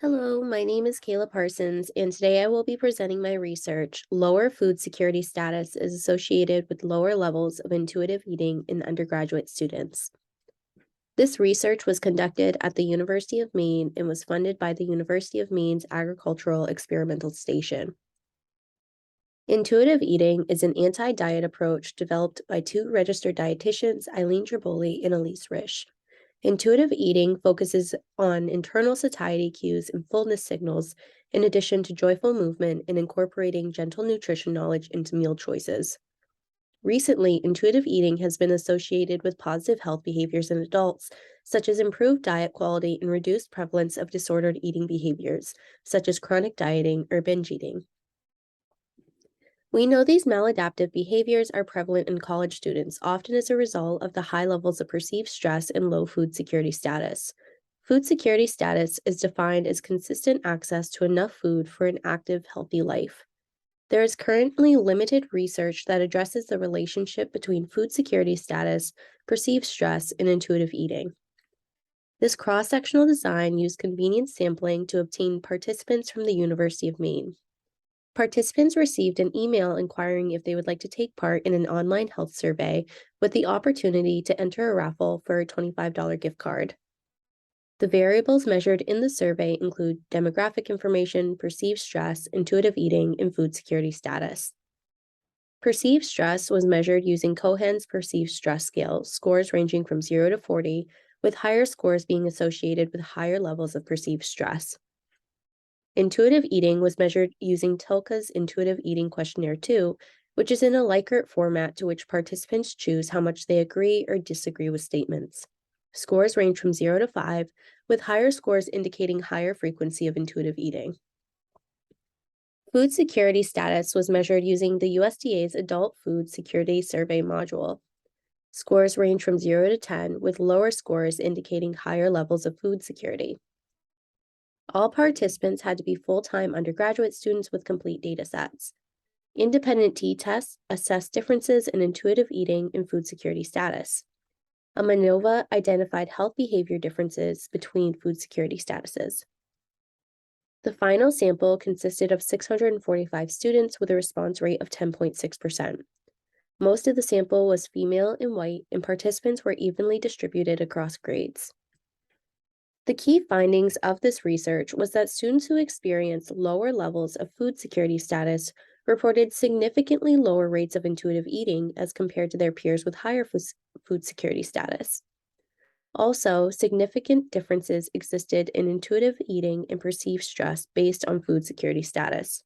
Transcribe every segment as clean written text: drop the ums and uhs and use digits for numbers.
Hello, my name is Kayla Parsons, and today I will be presenting my research. Lower food security status is associated with lower levels of intuitive eating in undergraduate students. This research was conducted at the University of Maine and was funded by the University of Maine's Agricultural Experimental Station. Intuitive eating is an anti-diet approach developed by two registered dietitians, Eileen Triboli and Elise Risch. Intuitive eating focuses on internal satiety cues and fullness signals, in addition to joyful movement and incorporating gentle nutrition knowledge into meal choices. Recently, intuitive eating has been associated with positive health behaviors in adults, such as improved diet quality and reduced prevalence of disordered eating behaviors, such as chronic dieting or binge eating. We know these maladaptive behaviors are prevalent in college students, often as a result of the high levels of perceived stress and low food security status. Food security status is defined as consistent access to enough food for an active, healthy life. There is currently limited research that addresses the relationship between food security status, perceived stress, and intuitive eating. This cross-sectional design used convenient sampling to obtain participants from the University of Maine. Participants received an email inquiring if they would like to take part in an online health survey with the opportunity to enter a raffle for a $25 gift card. The variables measured in the survey include demographic information, perceived stress, intuitive eating, and food security status. Perceived stress was measured using Cohen's perceived stress scale, scores ranging from 0 to 40, with higher scores being associated with higher levels of perceived stress. Intuitive eating was measured using Tilka's Intuitive Eating Questionnaire 2, which is in a Likert format to which participants choose how much they agree or disagree with statements. Scores range from 0 to 5, with higher scores indicating higher frequency of intuitive eating. Food security status was measured using the USDA's Adult Food Security Survey module. Scores range from 0 to 10, with lower scores indicating higher levels of food security. All participants had to be full-time undergraduate students with complete data sets. Independent t-tests assessed differences in intuitive eating and food security status. A MANOVA identified health behavior differences between food security statuses. The final sample consisted of 645 students with a response rate of 10.6%. Most of the sample was female and white, and participants were evenly distributed across grades. The key findings of this research was that students who experienced lower levels of food security status reported significantly lower rates of intuitive eating as compared to their peers with higher food security status. Also, significant differences existed in intuitive eating and perceived stress based on food security status.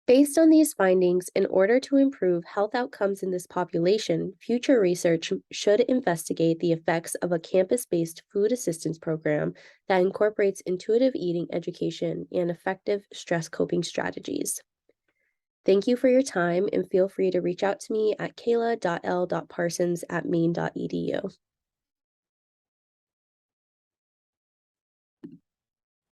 Based on these findings, in order to improve health outcomes in this population, future research should investigate the effects of a campus-based food assistance program that incorporates intuitive eating education and effective stress coping strategies. Thank you for your time, and feel free to reach out to me at kayla.l.parsons@maine.edu.